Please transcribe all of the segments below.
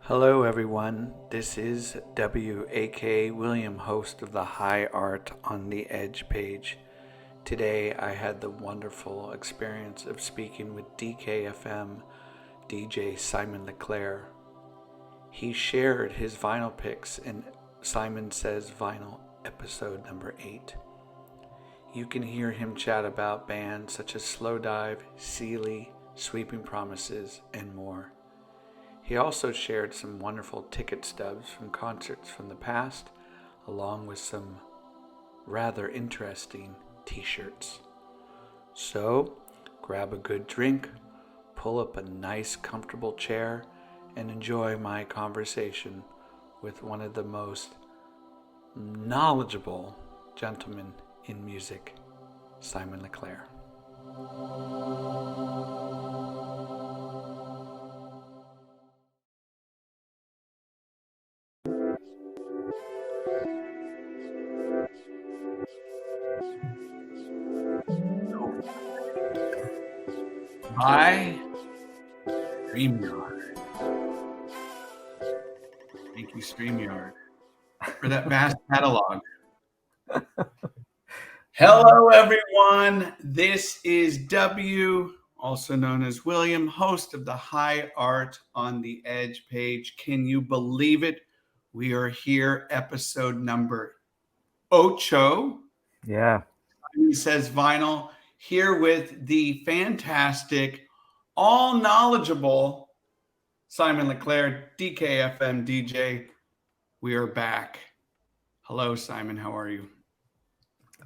Hello, everyone. This is W.A.K. William, host of the High Art on the Edge page. Today, I had the wonderful experience of speaking with DKFM DJ Simon Leclerc. He shared his vinyl picks in Simon Says Vinyl, episode number 8. You can hear him chat about bands such as Slowdive, Sealy, Sweeping Promises, and more. He also shared some wonderful ticket stubs from concerts from the past, along with some rather interesting t-shirts. So, grab a good drink, pull up a nice comfortable chair, and enjoy my conversation with one of the most knowledgeable gentlemen in music, Simon Leclerc. Hi, StreamYard. Thank you, StreamYard, for that vast catalog. Hello, everyone. This is W, also known as William, host of the High Art on the Edge page. Can you believe it? We are here, episode number 8. Yeah. He says vinyl, here with the fantastic, all knowledgeable Simon Leclerc, DKFM DJ. We are back. Hello, Simon. How are you?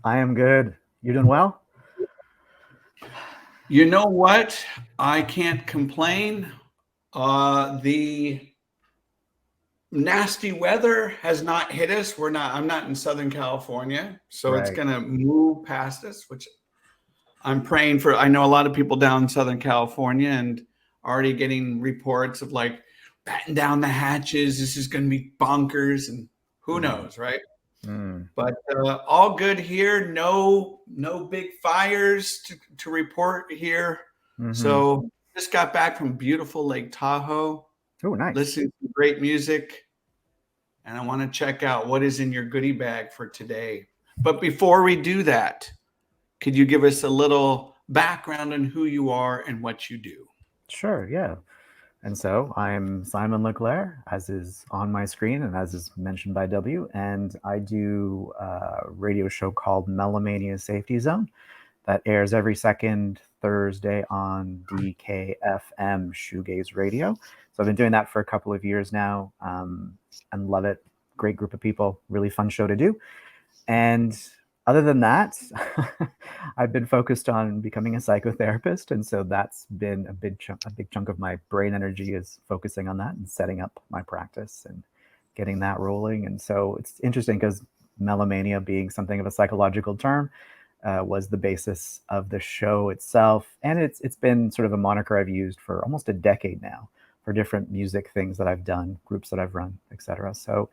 I am good. You doing well? You know what? I can't complain. The nasty weather has not hit us. I'm not in Southern California, so it's Right. going to move past us, which I'm praying for. I know a lot of people down in Southern California and already getting reports of like batten down the hatches. This is going to be bonkers, and who knows, right? But all good here. No big fires to report here. So just got back from beautiful Lake Tahoe. Oh, nice. Listening to great music. And I want to check out what is in your goodie bag for today. But before we do that, could you give us a little background on who you are and what you do? Sure, yeah. And so I'm Simon Leclerc, as is on my screen and as is mentioned by W. And I do a radio show called Melomania Safety Zone that airs every second Thursday on DKFM Shoegaze Radio. So I've been doing that for a couple of years now and love it. Great group of people, really fun show to do. And other than that, I've been focused on becoming a psychotherapist, and so that's been a big chunk of my brain energy is focusing on that and setting up my practice and getting that rolling. And so it's interesting because melomania, being something of a psychological term, was the basis of the show itself, and it's been sort of a moniker I've used for almost a decade now for different music things that I've done, groups that I've run, etc. So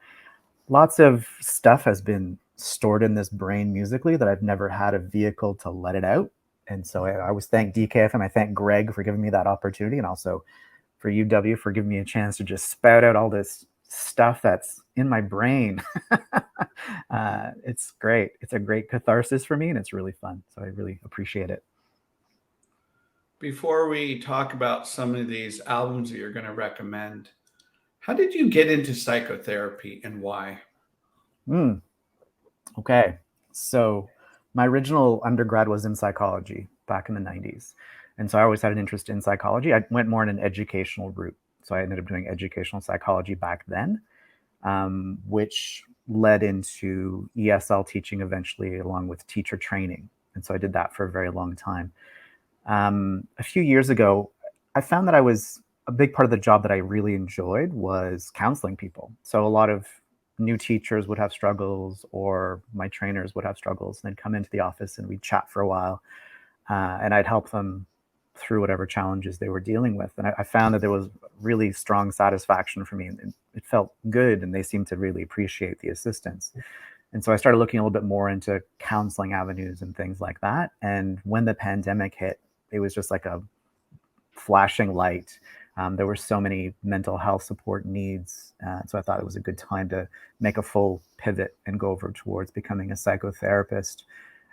lots of stuff has been stored in this brain musically that I've never had a vehicle to let it out. And so I always thank DKFM. I thank Greg for giving me that opportunity, and also for UW for giving me a chance to just spout out all this stuff that's in my brain. It's great. It's a great catharsis for me, and it's really fun. So I really appreciate it. Before we talk about some of these albums that you're going to recommend, how did you get into psychotherapy and why? Okay. So my original undergrad was in psychology back in the 90s. And so I always had an interest in psychology. I went more in an educational route. So I ended up doing educational psychology back then, which led into ESL teaching eventually, along with teacher training. And so I did that for a very long time. A few years ago, I found that a big part of the job that I really enjoyed was counseling people. So a lot of new teachers would have struggles, or my trainers would have struggles, and they'd come into the office and we'd chat for a while, and I'd help them through whatever challenges they were dealing with. And I found that there was really strong satisfaction for me, and it felt good, and they seemed to really appreciate the assistance. And so I started looking a little bit more into counseling avenues and things like that. And when the pandemic hit, it was just like a flashing light. There were so many mental health support needs. So I thought it was a good time to make a full pivot and go over towards becoming a psychotherapist.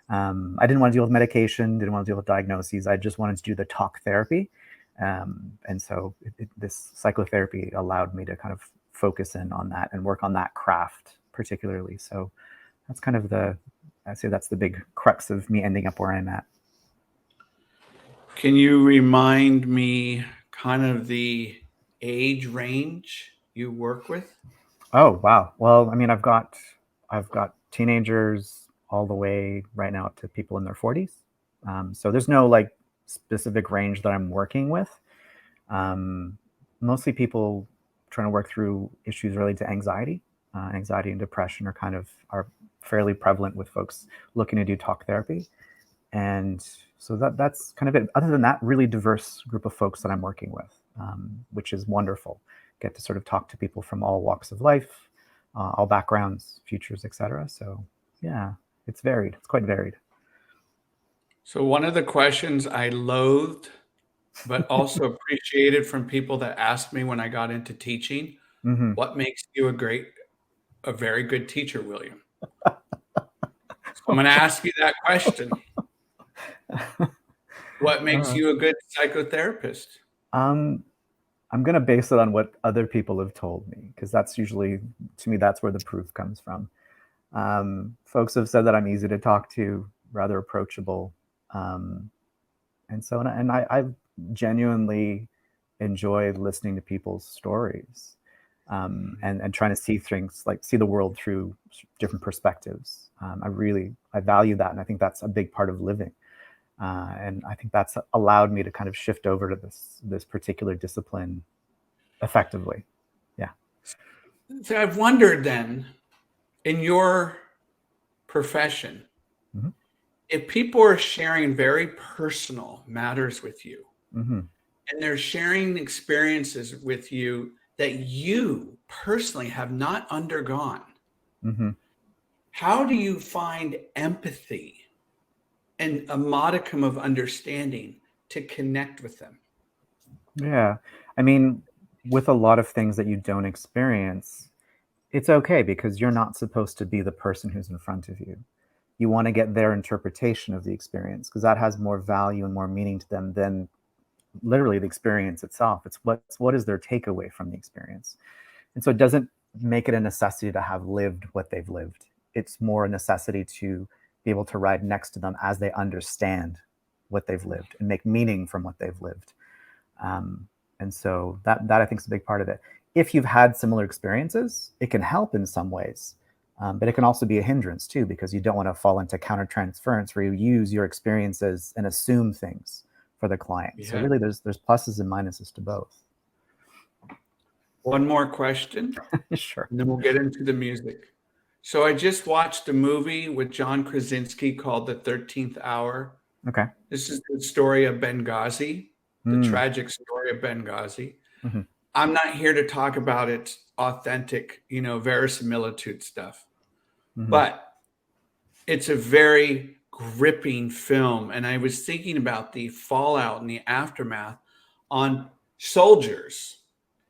I didn't want to deal with medication, didn't want to deal with diagnoses. I just wanted to do the talk therapy. And so this psychotherapy allowed me to kind of focus in on that and work on that craft particularly. So that's kind of I'd say that's the big crux of me ending up where I'm at. Can you remind me kind of the age range you work with? Oh, wow. Well, I mean, I've got teenagers all the way right now up to people in their 40s. So there's no like specific range that I'm working with. Mostly people trying to work through issues related to anxiety. Anxiety and depression are fairly prevalent with folks looking to do talk therapy. And so that's kind of it. Other than that, really diverse group of folks that I'm working with, which is wonderful. Get to sort of talk to people from all walks of life, all backgrounds, futures, etc. So yeah, it's varied. It's quite varied. So one of the questions I loathed, but also appreciated from people that asked me when I got into teaching, Mm-hmm. what makes you a very good teacher, William? So I'm going to ask you that question. What makes you a good psychotherapist? I'm going to base it on what other people have told me, because that's usually, to me, that's where the proof comes from. Folks have said that I'm easy to talk to, rather approachable. And I genuinely enjoy listening to people's stories, and trying to see things, like see the world through different perspectives. I value that, and I think that's a big part of living. And I think that's allowed me to kind of shift over to this particular discipline effectively. Yeah. So I've wondered then, in your profession, Mm-hmm. if people are sharing very personal matters with you, Mm-hmm. and they're sharing experiences with you that you personally have not undergone, Mm-hmm. how do you find empathy and a modicum of understanding to connect with them? Yeah. I mean, with a lot of things that you don't experience, it's okay, because you're not supposed to be the person who's in front of you. You want to get their interpretation of the experience, because that has more value and more meaning to them than literally the experience itself. It's what is their takeaway from the experience. And so it doesn't make it a necessity to have lived what they've lived. It's more a necessity to be able to ride next to them as they understand what they've lived and make meaning from what they've lived. And so that I think is a big part of it. If you've had similar experiences, it can help in some ways, but it can also be a hindrance too, because you don't want to fall into countertransference where you use your experiences and assume things for the client. Yeah. So really, there's pluses and minuses to both. One more question. Sure. And then we'll get into the music. So I just watched a movie with John Krasinski called The 13th Hour. Okay. This is the story of Benghazi, the tragic story of Benghazi. Mm-hmm. I'm not here to talk about its authentic, verisimilitude stuff, but it's a very gripping film. And I was thinking about the fallout and the aftermath on soldiers,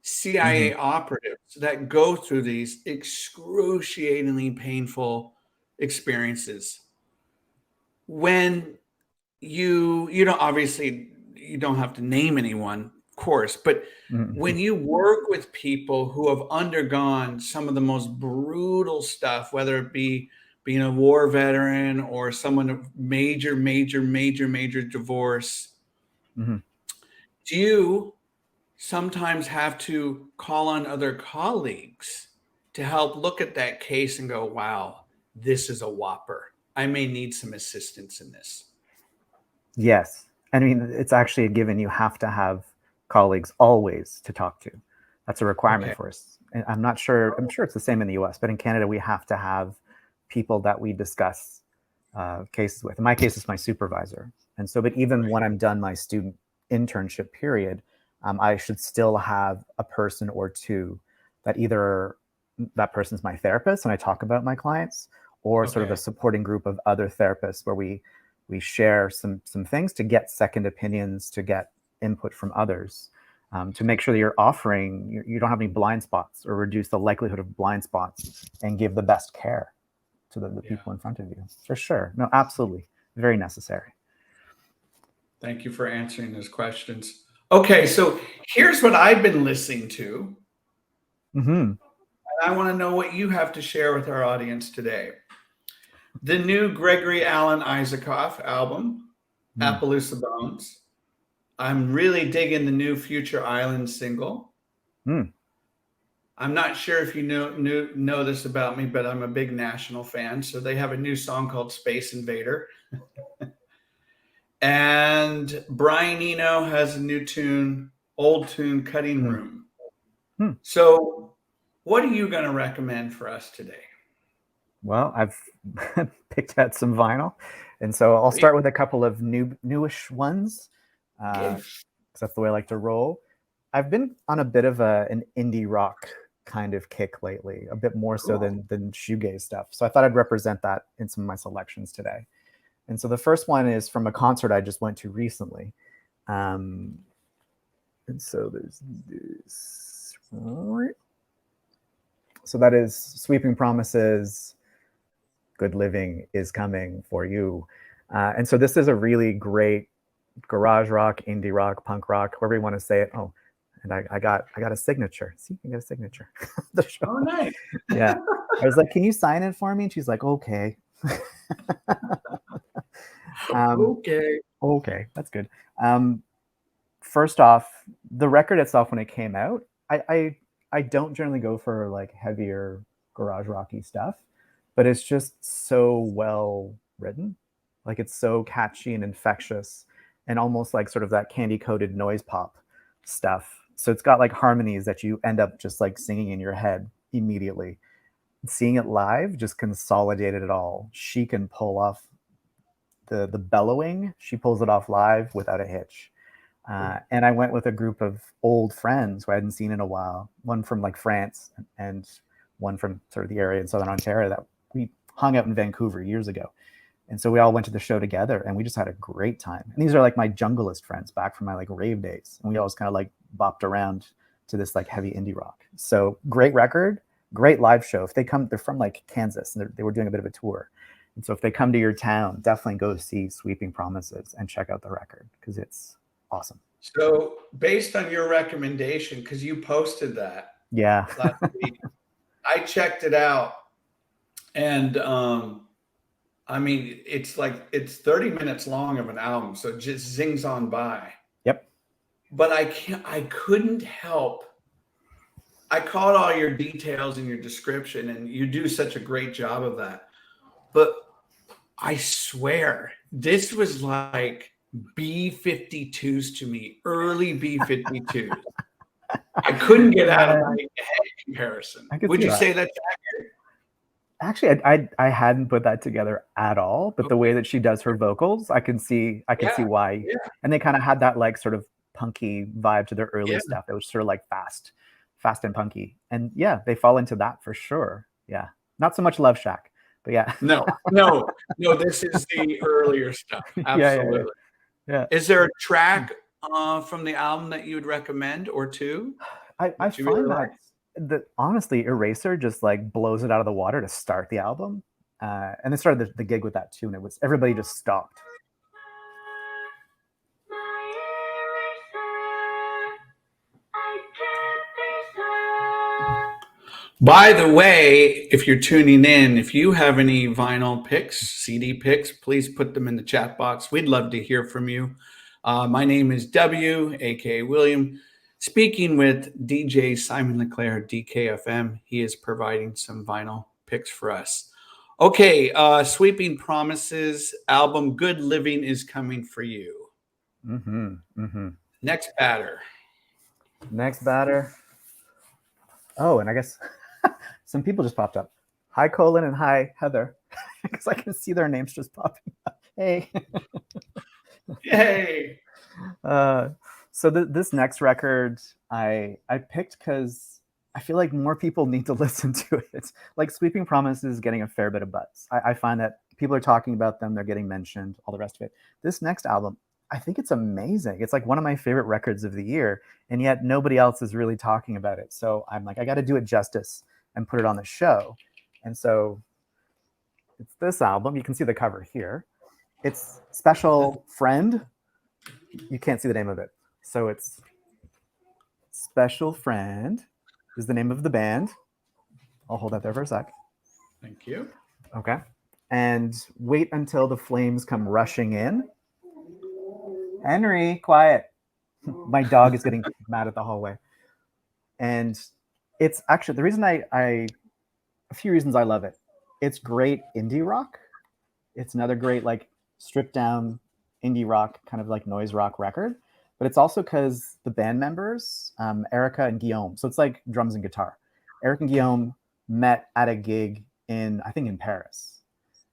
CIA operatives that go through these excruciatingly painful experiences. When obviously you don't have to name anyone, of course, but when you work with people who have undergone some of the most brutal stuff, whether it be being a war veteran or someone of major divorce, do you sometimes have to call on other colleagues to help look at that case and go, wow, this is a whopper. I may need some assistance in this? Yes. I mean, it's actually a given. You have to have colleagues always to talk to. That's a requirement for us. And I'm sure it's the same in the US, but in Canada, we have to have people that we discuss cases with. In my case, it's my supervisor. And so, but even when I'm done my student internship period, I should still have a person or two that either that person's my therapist and I talk about my clients, or sort of a supporting group of other therapists where we share some things to get second opinions, to get input from others. to make sure that you're offering, you don't have any blind spots or reduce the likelihood of blind spots and give the best care to the people in front of you. For sure. No, absolutely. Very necessary. Thank you for answering those questions. Okay, so here's what I've been listening to. Mm-hmm. And I want to know what you have to share with our audience today. The new Gregory Alan Isaacoff album, Appaloosa Bones. I'm really digging the new Future Island single. I'm not sure if you know this about me, but I'm a big National fan. So they have a new song called Space Invader. And Brian Eno has a new tune, old tune, Cutting Room. So what are you going to recommend for us today? Well, I've picked out some vinyl. And so I'll start with a couple of newish ones. Because that's the way I like to roll. I've been on a bit of an indie rock kind of kick lately, a bit more so than shoegaze stuff. So I thought I'd represent that in some of my selections today. And so the first one is from a concert I just went to recently. And so there's this. So that is Sweeping Promises, Good Living is Coming for You. And so this is a really great garage rock, indie rock, punk rock, however you want to say it. Oh, and I got a signature. See, I got a signature. Oh, nice. Yeah. I was like, can you sign it for me? And she's like, okay. Okay, that's good. First off, the record itself, when it came out, I don't generally go for like heavier garage rocky stuff, but it's just so well written. Like it's so catchy and infectious and almost like sort of that candy coated noise pop stuff. So it's got like harmonies that you end up just like singing in your head immediately. Seeing it live just consolidated it all. She can pull off the bellowing. She pulls it off live without a hitch. And I went with a group of old friends who I hadn't seen in a while, one from like France and one from sort of the area in Southern Ontario that we hung out in Vancouver years ago. And so we all went to the show together and we just had a great time. And these are like my junglist friends back from my like rave days. And we always kind of like bopped around to this like heavy indie rock. So great record, great live show. If they come, they're from like Kansas and they were doing a bit of a tour. And so if they come to your town, definitely go see Sweeping Promises and check out the record because it's awesome. So based on your recommendation, because you posted that last week, I checked it out. And I mean, it's 30 minutes long of an album, so it just zings on by. Yep. But I couldn't help. I caught all your details in your description, and you do such a great job of that. But I swear, this was like B-52s to me, early B-52s. I couldn't get out of my head comparison. Would you say that's accurate? Actually, I hadn't put that together at all, but the way that she does her vocals, I can see why. Yeah. And they kind of had that like sort of punky vibe to their early stuff. It was sort of like fast and punky. And yeah, they fall into that for sure. Yeah. Not so much Love Shack, but yeah. No, this is the earlier stuff. Absolutely. Yeah. Is there a track from the album that you would recommend or two? I find that honestly, Eraser just like blows it out of the water to start the album. And they started the gig with that tune. It was everybody just stopped. By the way, if you're tuning in, if you have any vinyl picks, CD picks, please put them in the chat box. We'd love to hear from you. My name is W, aka William, speaking with DJ Simon Leclerc, DKFM. He is providing some vinyl picks for us. Okay, Sweeping Promises album, Good Living is Coming for You. Next batter. Oh, and I guess some people just popped up. Hi, Colin, and hi, Heather, because I can see their names just popping up. Hey. Hey. So this next record I picked because I feel like more people need to listen to it. Like Sweeping Promises is getting a fair bit of buzz. I find that people are talking about them, they're getting mentioned, all the rest of it. This next album, I think it's amazing. It's like one of my favorite records of the year, and yet nobody else is really talking about it. So I'm like, I got to do it justice and put it on the show. And so it's this album. You can see the cover here. It's Special Friend. You can't see the name of it. So it's Special Friend is the name of the band. I'll hold that there for a sec. Thank you. Okay. And Wait Until the Flames Come Rushing In. Henry, quiet. My dog is getting mad at the hallway. And it's actually the reason a few reasons I love it. It's great indie rock. It's another great like stripped down indie rock, kind of like noise rock record. But it's also because the band members, Erica and Guillaume, so it's like drums and guitar. Eric and Guillaume met at a gig I think in Paris.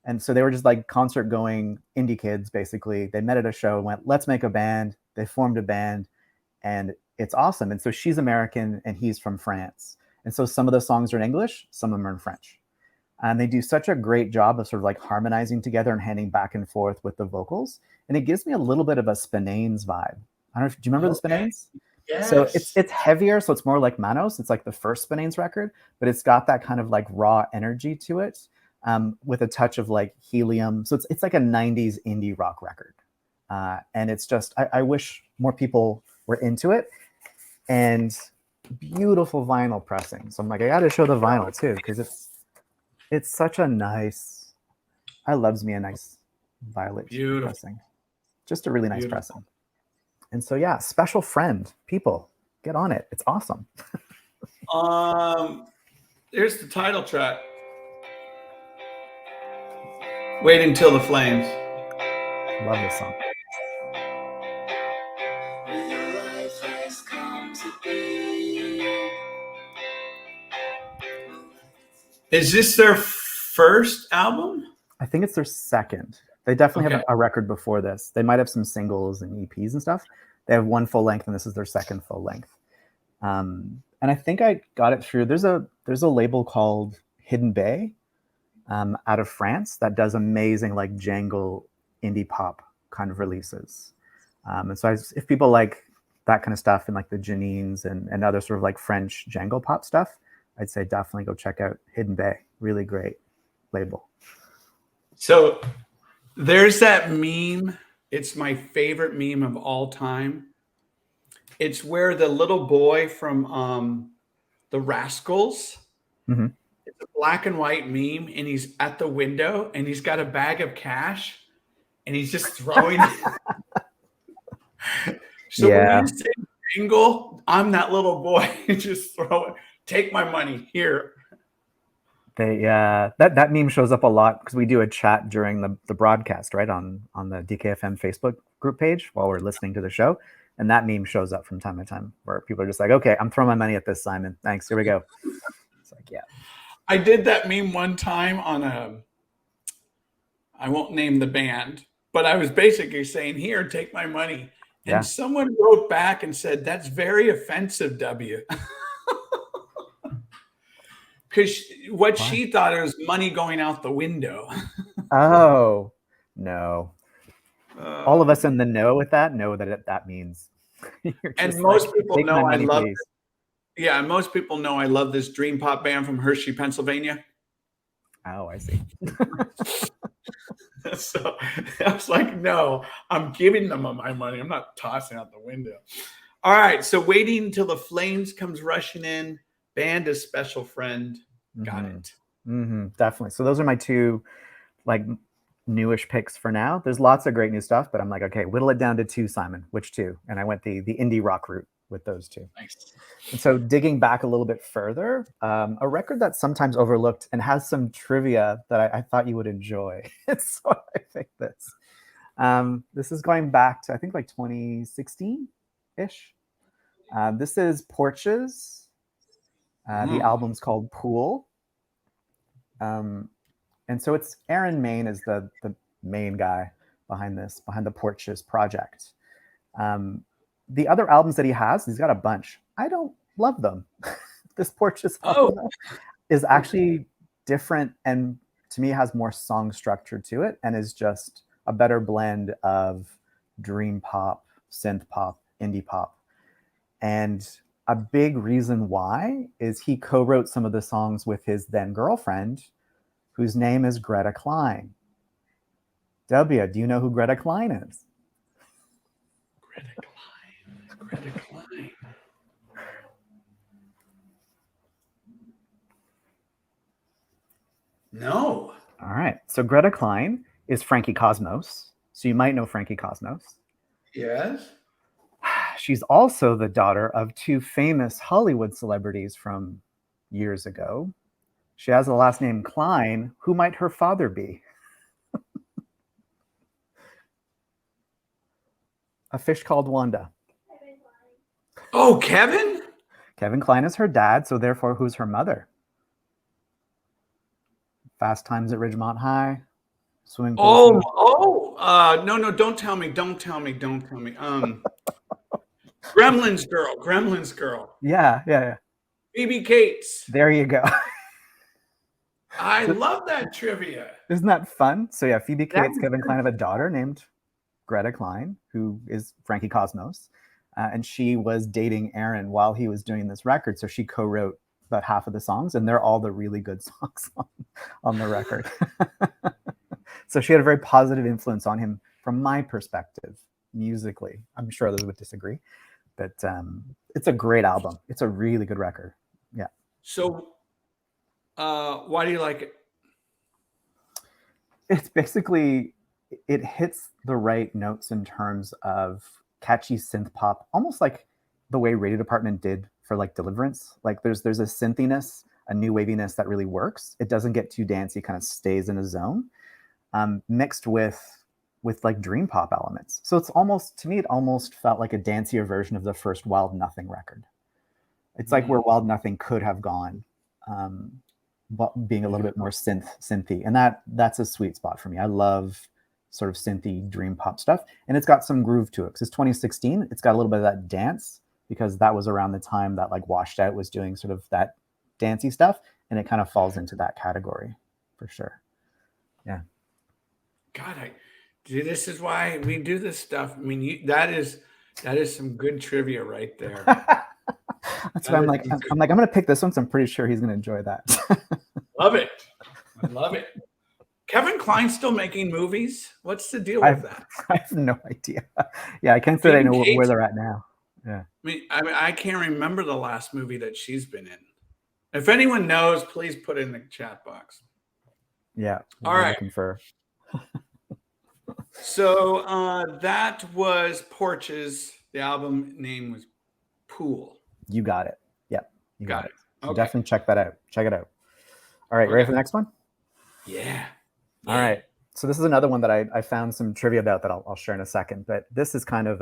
And so they were just like concert going indie kids, basically. They met at a show and went, let's make a band. They formed a band and it's awesome. And so she's American and he's from France. And so some of the songs are in English, some of them are in French. And they do such a great job of sort of like harmonizing together and handing back and forth with the vocals. And it gives me a little bit of a Spinanes vibe. I don't know, do you remember the Spinanes? Yes. So it's heavier, so it's more like Manos. It's like the first Spinanes record, but it's got that kind of like raw energy to it, with a touch of like helium. So it's like a 90s indie rock record. And it's just, I wish more people were into it. And beautiful vinyl pressing. So I'm like, I got to show the vinyl too, because it's such a nice, I loves me a nice violet pressing. Just a really nice pressing. And so, yeah, Special Friend, people, get on it. It's awesome. Here's the title track. Wait Until the Flames. Love this song. Is this their first album? I think it's their second. They definitely have a record before this. They might have some singles and EPs and stuff. They have one full length, and this is their second full length. And I think I got it through. There's a label called Hidden Bay, out of France that does amazing like jangle indie pop kind of releases. And so if people like that kind of stuff and like the Janines and other sort of like French jangle pop stuff, I'd say definitely go check out Hidden Bay. Really great label. So there's that meme. It's my favorite meme of all time. It's where the little boy from the Rascals, Mm-hmm. it's a black and white meme, and he's at the window and he's got a bag of cash and he's just throwing it. So when you say jingle, I'm that little boy. Just throw it. Take my money here. That meme shows up a lot because we do a chat during the broadcast, right, on the DKFM Facebook group page while we're listening to the show, and that meme shows up from time to time where people are just like, okay, I'm throwing my money at this, Simon, thanks, here we go. It's like, yeah, I did that meme one time on I won't name the band, but I was basically saying, here, take my money, and someone wrote back and said, that's very offensive, W. Because what she thought it was money going out the window. Oh, no. All of us in the know with that know that that means. And most people know I love this. Yeah, most people know I love this dream pop band from Hershey, Pennsylvania. Oh, I see. So I was like, no, I'm giving them my money. I'm not tossing out the window. All right, so Waiting Until the Flames Comes Rushing In. Band is Special Friend. Got it. Mm-hmm, definitely. So those are my two like newish picks for now. There's lots of great new stuff, but I'm like, okay, whittle it down to two, Simon. Which two? And I went the indie rock route with those two. Nice. And so digging back a little bit further, a record that's sometimes overlooked and has some trivia that I thought you would enjoy. So I picked this. This is going back to, I think, like 2016-ish. This is Porches. The album's called Pool. And so it's Aaron Main is the main guy behind the Porches project. The other albums that he's got a bunch. I don't love them. This Porches album is actually different and to me has more song structure to it and is just a better blend of dream pop, synth pop, indie pop. And a big reason why is he co-wrote some of the songs with his then girlfriend, whose name is Greta Klein. W, do you know who Greta Klein is? Greta Klein. No. All right. So Greta Klein is Frankie Cosmos. So you might know Frankie Cosmos. Yes. She's also the daughter of two famous Hollywood celebrities from years ago. She has the last name Klein. Who might her father be? A fish called Wanda. Oh, Kevin? Kevin Klein is her dad, so therefore, who's her mother? Fast Times at Ridgemont High, swimming pool. No, don't tell me. Gremlins girl. Yeah. Phoebe Cates. There you go. I love that trivia. Isn't that fun? So yeah, Phoebe Cates, Kevin Klein have a daughter named Greta Klein, who is Frankie Cosmos. And she was dating Aaron while he was doing this record. So she co-wrote about half of the songs, and they're all the really good songs on the record. So she had a very positive influence on him from my perspective, musically. I'm sure others would disagree, but it's a great album. It's a really good record. Yeah. So why do you like it? It's basically, it hits the right notes in terms of catchy synth pop, almost like the way Radio Department did for like Deliverance. Like there's a synthiness, a new waviness that really works. It doesn't get too dancey, kind of stays in a zone, mixed with like dream pop elements. So it's almost, to me, it almost felt like a dancier version of the first Wild Nothing record. It's like where Wild Nothing could have gone, but being a little bit more synthy, and that's a sweet spot for me. I love sort of synthy dream pop stuff, and it's got some groove to it because it's 2016. It's got a little bit of that dance because that was around the time that like Washed Out was doing sort of that dancey stuff, and it kind of falls into that category for sure. Yeah. God, this is why we do this stuff. I mean, that is some good trivia right there. That's why I'm like, I'm going to pick this one, so I'm pretty sure he's going to enjoy that. Love it. I love it. Kevin Kline's still making movies? What's the deal with that? I have no idea. Yeah, I can't say I know where they're at now. Yeah. I can't remember the last movie that she's been in. If anyone knows, please put it in the chat box. Yeah. All right. Looking for. So that was Porches. The album name was Pool. You got it. Yep. You got it. So okay. Definitely check that out. Check it out. All right. Okay. Ready for the next one? Yeah. All right. So this is another one that I found some trivia about that I'll share in a second. But this is kind of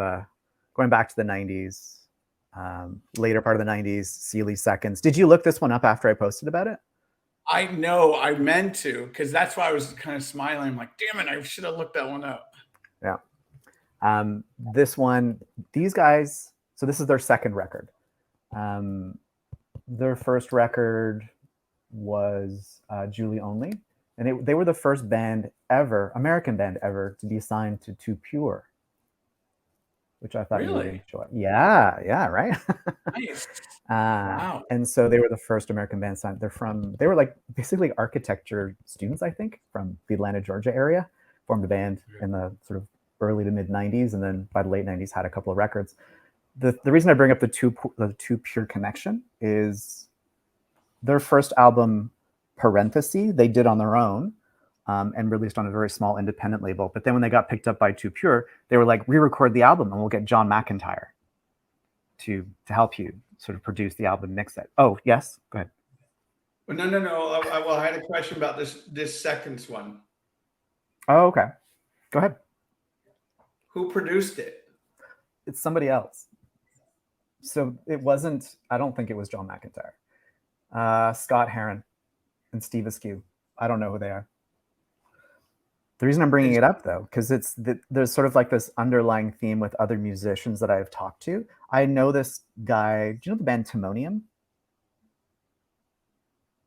going back to the 90s, later part of the 90s, Sealy Seconds. Did you look this one up after I posted about it? I know. I meant to, because that's why I was kind of smiling. I'm like, damn it, I should have looked that one up. Yeah. This one, these guys, so this is their second record. Their first record was Julie Only. And they were the first band ever, American band ever, to be signed to Too Pure, which I thought you would enjoy. Yeah, right? Nice. Wow. And so they were the first American band signed. They were like basically architecture students, I think, from the Atlanta, Georgia area, formed a band in the sort of early to mid 90s. And then by the late 90s had a couple of records. The reason I bring up the Too Pure connection is their first album, Parenthesis, they did on their own and released on a very small independent label. But then when they got picked up by Too Pure, they were like, re-record the album and we'll get John McIntyre to help you sort of produce the album, mix it. Oh, yes, go ahead. No. I had a question about this Seconds one. Oh, okay. Go ahead. Who produced it? It's somebody else. So it wasn't, I don't think it was John McIntyre. Scott Heron and Steve Askew. I don't know who they are. The reason I'm bringing it up, though, because there's sort of like this underlying theme with other musicians that I've talked to. I know this guy. Do you know the band Timonium?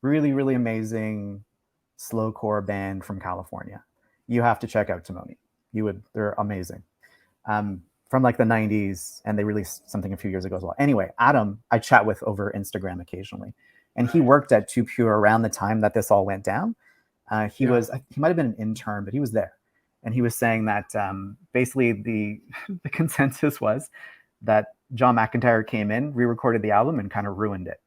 Really, really amazing slowcore band from California. You have to check out Timonium. They're amazing. from like the 90s, and they released something a few years ago as well. Anyway, Adam, I chat with over Instagram occasionally, and he worked at Too Pure around the time that this all went down. He might have been an intern, but he was there, and he was saying that basically the consensus was that John McEntire came in, re-recorded the album, and kind of ruined it.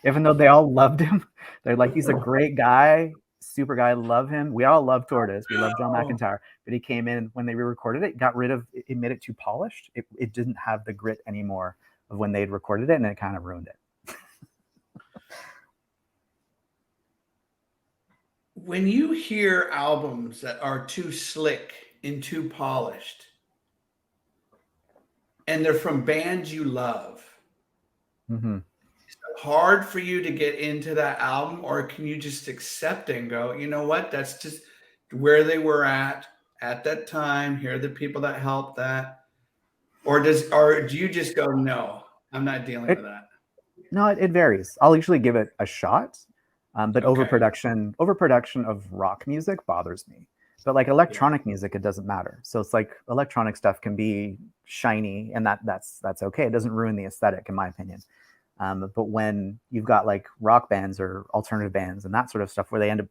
Even though they all loved him, they're like, he's a great guy, super guy, love him. We all love Tortoise. We love John McEntire. But he came in when they re-recorded it, got rid of it, made it too polished. It didn't have the grit anymore of when they'd recorded it, and it kind of ruined it. When you hear albums that are too slick and too polished, and they're from bands you love, Mm-hmm. hard for you to get into that album, or can you just accept it and go, you know what, that's just where they were at that time, here are the people that helped that, or do you just go, no, I'm not dealing with that? No, it varies. I'll usually give it a shot, but overproduction of rock music bothers me. But like electronic music, it doesn't matter. So it's like electronic stuff can be shiny, and that's okay. It doesn't ruin the aesthetic, in my opinion. But when you've got like rock bands or alternative bands and that sort of stuff, where they end up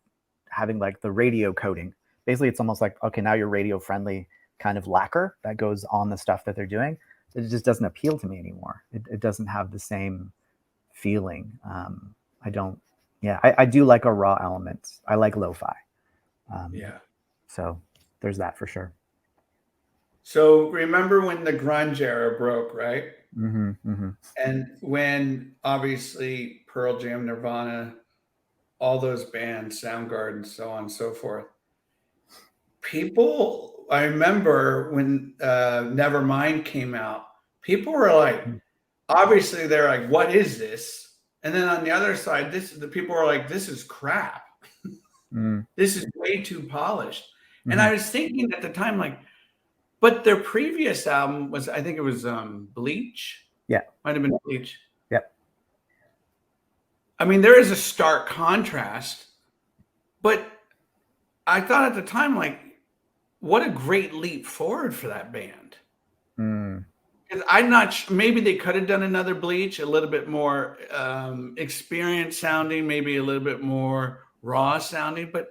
having like the radio coating, basically it's almost like, okay, now you're radio friendly kind of lacquer that goes on the stuff that they're doing. It just doesn't appeal to me anymore. It doesn't have the same feeling. I do like a raw element. I like lo-fi. So there's that for sure. So remember when the grunge era broke, right? Mm-hmm, mm-hmm. And when obviously Pearl Jam, Nirvana, all those bands, Soundgarden, so on and so forth. People, I remember when Nevermind came out, people were like, obviously they're like, what is this? And then on the other side, the people were like, this is crap. This is way too polished. Mm-hmm. And I was thinking at the time, like, but their previous album was, I think it was Bleach. Yeah. Might have been Bleach. Yeah. I mean, there is a stark contrast, but I thought at the time, like, what a great leap forward for that band. I'm not maybe they could have done another Bleach, a little bit more experienced sounding, maybe a little bit more raw sounding, but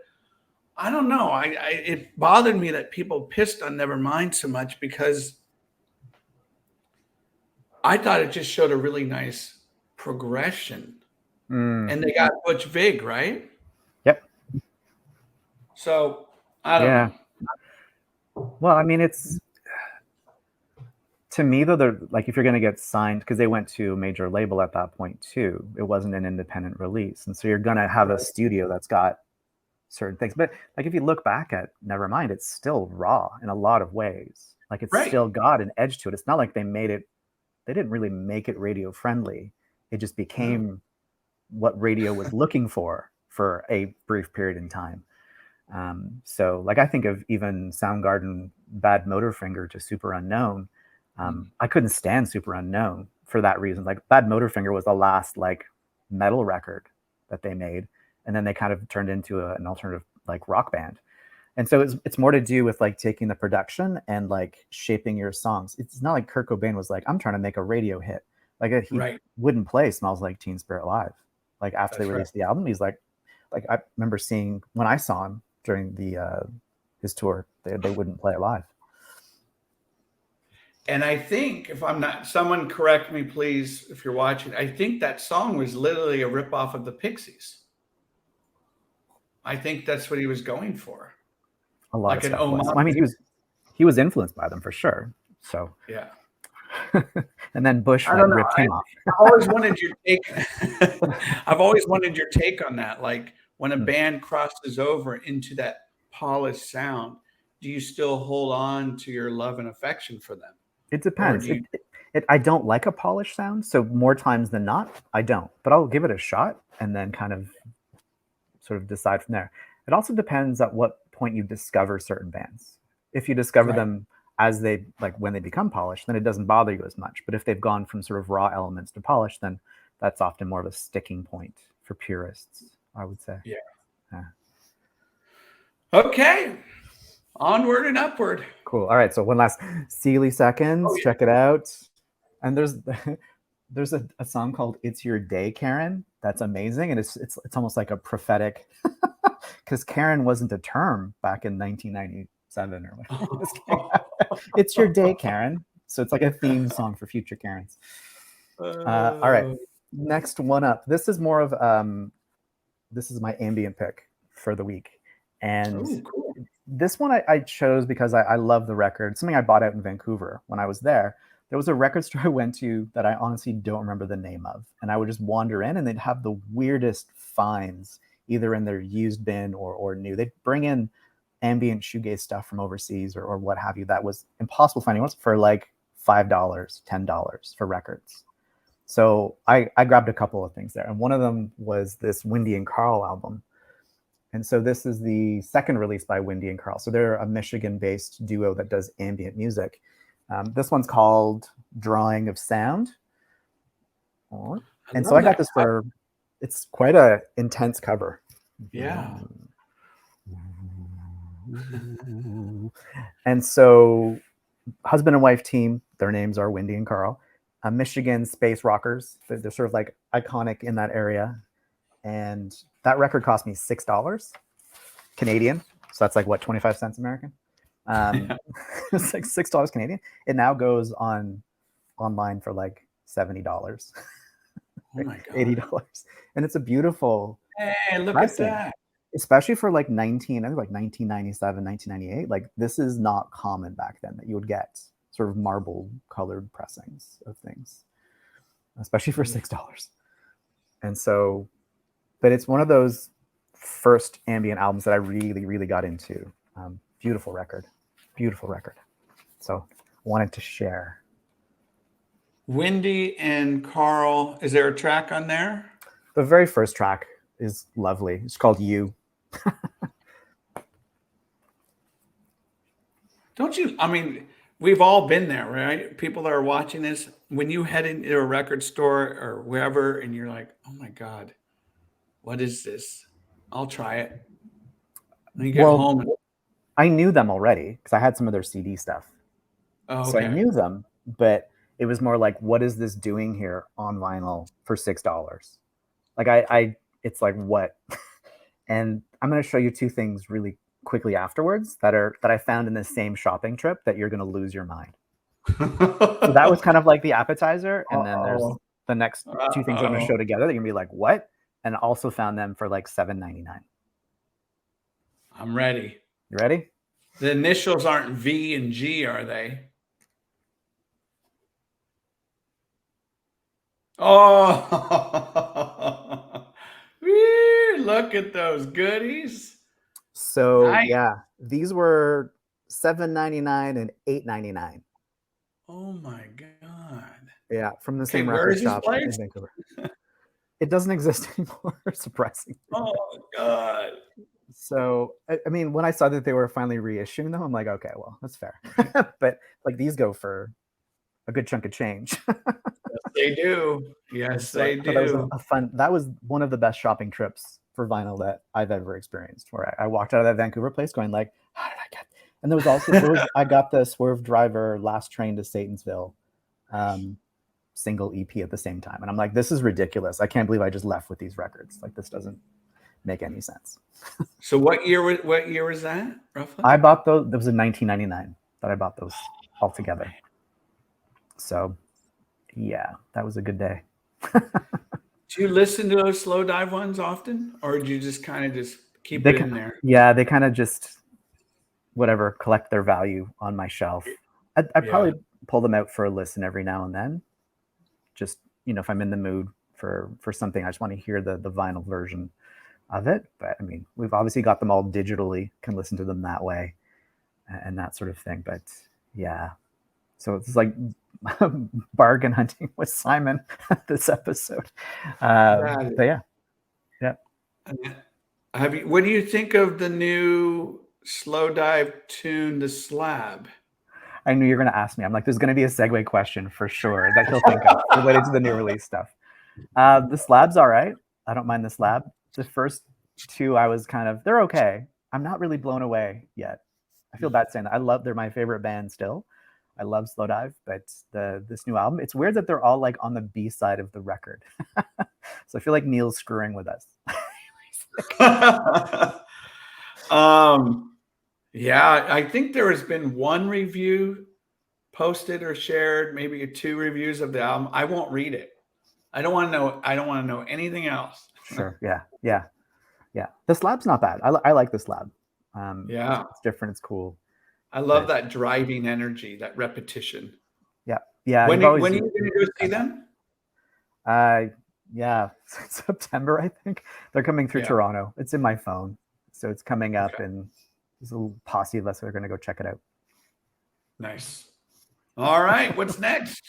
I don't know. It bothered me that people pissed on Nevermind so much, because I thought it just showed a really nice progression. And they got Butch Vig, right? Yep. So I don't know. Well, I mean, it's, to me though, they're like, if you're going to get signed, because they went to a major label at that point too, it wasn't an independent release, and so you're going to have a studio that's got certain things. But like, if you look back at Nevermind, it's still raw in a lot of ways. Like, it's still got an edge to it. It's not like they didn't really make it radio friendly. It just became what radio was looking for a brief period in time. So like, I think of even Soundgarden, Bad Motorfinger to Super Unknown. I couldn't stand Super Unknown for that reason. Like, Bad Motorfinger was the last like metal record that they made, and then they kind of turned into an alternative like rock band. And so it's more to do with like taking the production and like shaping your songs. It's not like Kurt Cobain was like, I'm trying to make a radio hit. Like, he wouldn't play Smells Like Teen Spirit live. Like, after they released the album, he's like I remember seeing, when I saw him during his tour, they wouldn't play it live. And I think, if I'm not, someone correct me, please, if you're watching, I think that song was literally a ripoff of the Pixies. I think that's what he was going for. A lot like of stuff was. I mean, he was influenced by them for sure. So yeah. And then Bush ripped him off. I've always wanted your take. I've always wanted your take on that. Like, when a band crosses over into that polished sound, do you still hold on to your love and affection for them? It depends. I don't like a polished sound, so more times than not, I don't. But I'll give it a shot and then kind of sort of decide from there. It also depends at what point you discover certain bands. If you discover them as they, like, when they become polished, then it doesn't bother you as much. But if they've gone from sort of raw elements to polished, then that's often more of a sticking point for purists, I would say. Yeah. Okay. Onward and upward. Cool. All right. So one last Sealy Seconds. Oh, yeah. Check it out. And there's a song called "It's Your Day, Karen." That's amazing, and it's almost like a prophetic, because Karen wasn't a term back in 1997 or whatever. This came out. It's your day, Karen. So it's like a theme song for future Karens. All right. Next one up. This is more of this is my ambient pick for the week, and cool. this one I chose because I love the record. Something I bought out in Vancouver when I was there. There was a record store I went to that I honestly don't remember the name of, and I would just wander in, and they'd have the weirdest finds, either in their used bin or new. They'd bring in ambient shoegaze stuff from overseas or what have you that was impossible finding once for like $5, $10 for records. So I grabbed a couple of things there, and one of them was this Windy and Carl album. And so this is the second release by Windy and Carl. So they're a Michigan-based duo that does ambient music. This one's called Drawing of Sound. And so I got this for, it's quite a intense cover. Yeah. And so husband and wife team, their names are Windy and Carl, Michigan space rockers. They're sort of like iconic in that area. And that record cost me $6 Canadian. So that's like what, 25 cents American? It's like $6 Canadian. It now goes online for like $70. Oh my God. $80. And it's a beautiful. Hey, look at that. Especially for like 1997, 1998. Like this is not common back then that you would get sort of marble colored pressings of things, especially for $6. And so, but it's one of those first ambient albums that I really, really got into. Beautiful record. So wanted to share. Windy and Carl, is there a track on there? The very first track is lovely. It's called You. Don't you, I mean, we've all been there, right? People that are watching this, when you head into a record store or wherever and you're like, oh my God, what is this? I'll try it. And you get home. And, I knew them already because I had some of their CD stuff. So I knew them, but it was more like, what is this doing here on vinyl for $6? Like it's like, what? And I'm going to show you two things really quickly afterwards that I found in this same shopping trip that you're going to lose your mind. So that was kind of like the appetizer. And then there's the next two things I'm going to show together that you're going to be like, what? And also found them for like $7.99. I'm ready. You ready? The initials aren't V and G, are they? Oh, look at those goodies. So yeah, these were $7.99 and $8.99. Oh my God. Yeah, from the same record shop in Vancouver. It doesn't exist anymore, surprisingly. Oh God. So I mean, when I saw that they were finally reissuing them, I'm like, okay, well, that's fair. But like these go for a good chunk of change. Yes, they do. Yes, they do. That was one of the best shopping trips for vinyl that I've ever experienced, where I walked out of that Vancouver place going like, how did I get? And there was also I got the Swerve Driver Last Train to Satansville single EP at the same time, and I'm like, this is ridiculous. I can't believe I just left with these records. Like, this doesn't make any sense. So what year was that roughly? I bought those. That was in 1999 that I bought those all together. So yeah, that was a good day. Do you listen to those slow dive ones often, or do you just kind of just keep it in there? Yeah, they kind of just whatever, collect their value on my shelf. I probably pull them out for a listen every now and then. Just, if I'm in the mood for something, I just want to hear the vinyl version of it. But I mean, we've obviously got them all digitally, can listen to them that way and that sort of thing. But yeah, so it's like bargain hunting with Simon this episode. But yeah. What do you think of the new slow dive tune, The Slab? I knew you were going to ask me. I'm like, there's going to be a segue question for sure that he'll think of related to the new release stuff. The Slab's all right. I don't mind the Slab. The first two, I was they're okay. I'm not really blown away yet. I feel bad saying that. They're my favorite band still. I love Slowdive, but this new album, it's weird that they're all like on the B side of the record. So I feel like Neil's screwing with us. Yeah, I think there has been one review posted or shared, maybe 2 reviews of the album. I won't read it. I don't want to know anything else. Sure. Yeah. The slab's not bad. I like the slab. Yeah. It's different. It's cool. I love that driving energy, that repetition. Yeah. When are you going to go see them? Yeah, September, I think. They're coming through Toronto. It's in my phone. So it's coming up, and there's a little posse of us that are going to go check it out. Nice. All right. What's next?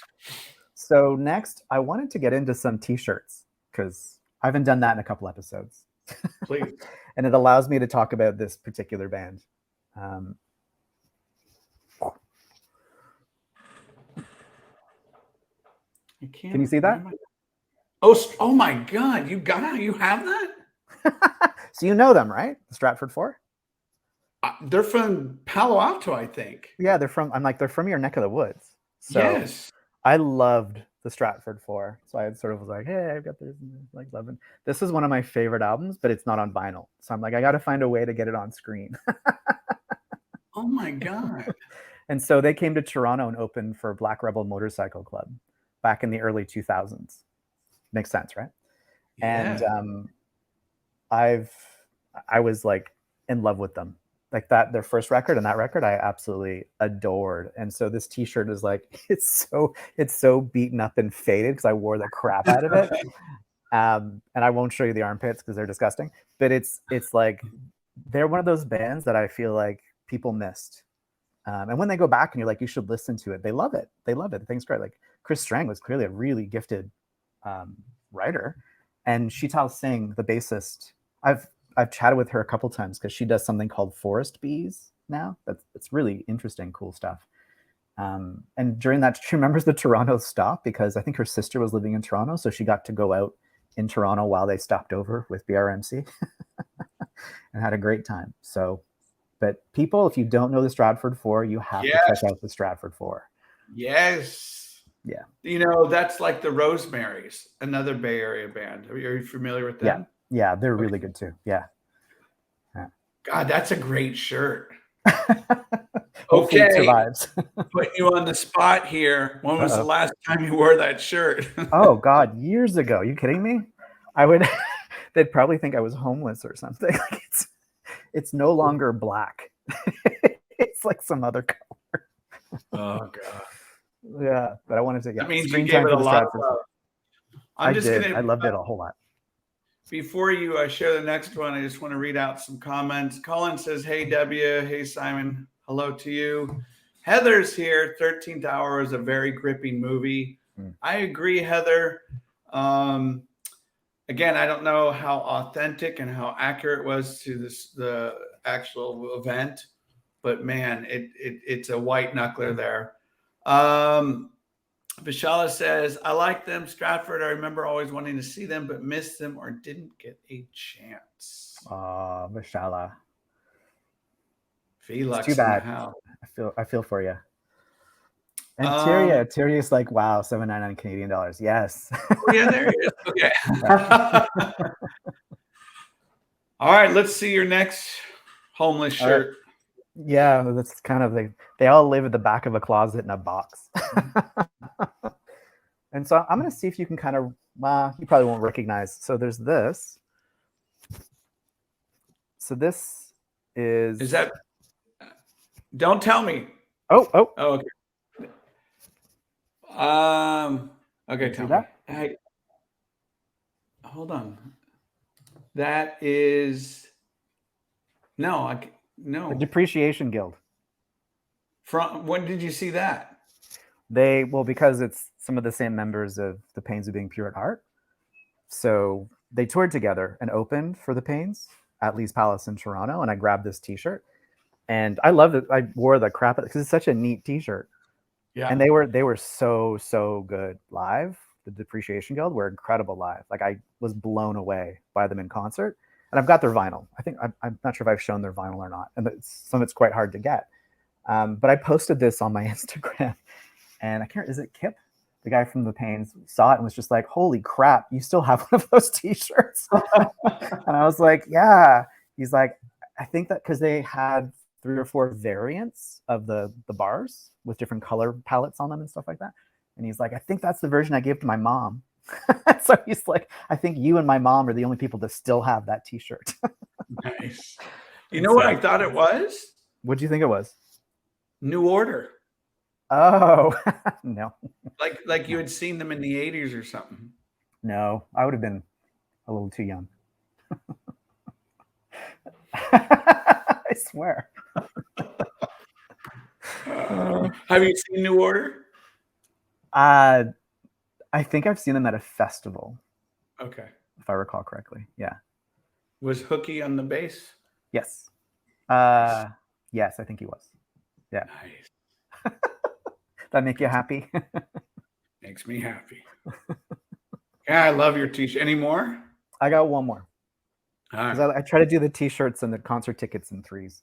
So next, I wanted to get into some T-shirts because I haven't done that in a couple episodes. Please. And it allows me to talk about this particular band. Can you see that? Oh my God! You have that? So you know them, right? The Stratford 4? They're from Palo Alto, I think. Yeah, they're from your neck of the woods. So yes. I loved the Stratford 4. So I sort of was like, hey, I've got this, like, loving. This is one of my favorite albums, but it's not on vinyl. So I'm like, I got to find a way to get it on screen. Oh my God. And so they came to Toronto and opened for Black Rebel Motorcycle Club back in the early 2000s. Makes sense, right? Yeah. And I was like in love with them. Like their first record and that record I absolutely adored. And so this T-shirt is like, it's so beaten up and faded because I wore the crap out of it. And I won't show you the armpits because they're disgusting. But it's like they're one of those bands that I feel like people missed. And when they go back and you're like, you should listen to it, they love it. They love it. The thing's great. Like Chris Strang was clearly a really gifted writer. And Sheetal Singh, the bassist, I've chatted with her a couple times because she does something called Forest Bees now. It's really interesting, cool stuff. And during that, she remembers the Toronto stop because I think her sister was living in Toronto. So she got to go out in Toronto while they stopped over with BRMC and had a great time. So, but people, if you don't know the Stratford 4, you have to check out the Stratford 4. Yes. Yeah. You know, that's like the Rosemaries, another Bay Area band. Are you familiar with them? Yeah, they're really good too. Yeah. God, that's a great shirt. Hopefully it survives. Putting you on the spot here. When was the last time you wore that shirt? Oh God, years ago. Are you kidding me? They'd probably think I was homeless or something. Like it's no longer black. It's like some other color. Oh God. Yeah, but I wanted to That means screen you gave time it for a the lot of Stratford. love. I loved it a whole lot. Before you share the next one, I just want to read out some comments. Colin says, hey, W. Hey, Simon. Hello to you. Heather's here. 13th Hour is a very gripping movie. I agree, Heather. Again, I don't know how authentic and how accurate it was to the actual event, but man, it's a white knuckler there. Vishala says, I like them. Stratford, I remember always wanting to see them, but missed them or didn't get a chance. Vishala. Felix, too bad. I feel for you. And Tyria's like, wow, $7.99 Canadian dollars. Yes. Oh, yeah, there it is. Okay. All right, let's see your next homeless shirt. Yeah, that's kind of they all live at the back of a closet in a box. And so I'm going to see if you can kind of, you probably won't recognize. So there's this. So this is that, don't tell me. Oh, okay. Okay, tell me. Hey, hold on. That is, no. The Depreciation Guild. From when did you see that? Because it's some of the same members of the Pains of Being Pure at Heart. So they toured together and opened for the Pains at Lee's Palace in Toronto. And I grabbed this T-shirt and I loved it. I wore the crap because it's such a neat T-shirt. Yeah. And they were so good live. The Depreciation Guild were incredible live. Like I was blown away by them in concert. And I've got their vinyl. I think I'm not sure if I've shown their vinyl or not. And some of it's quite hard to get. But I posted this on my Instagram, and I can't. Is it Kip, the guy from the Pains, saw it and was just like, "Holy crap! You still have one of those T-shirts?" And I was like, "Yeah." He's like, "I think that because they had 3 or 4 variants of the bars with different color palettes on them and stuff like that." And he's like, "I think that's the version I gave to my mom." So he's like, "I think you and my mom are the only people that still have that T-shirt." Nice. You know what I thought it was? What do you think it was? New Order. Oh, no. Like you had seen them in the 80s or something. No, I would have been a little too young. I swear. Have you seen New Order? I think I've seen them at a festival, Okay. if I recall correctly. Yeah. Was Hooky on the bass? Yes. Yes, I think he was. Yeah. Nice. That make you happy? Makes me happy. Yeah, I love your T-shirt. Any more? I got one more. All right. I try to do the T-shirts and the concert tickets in threes.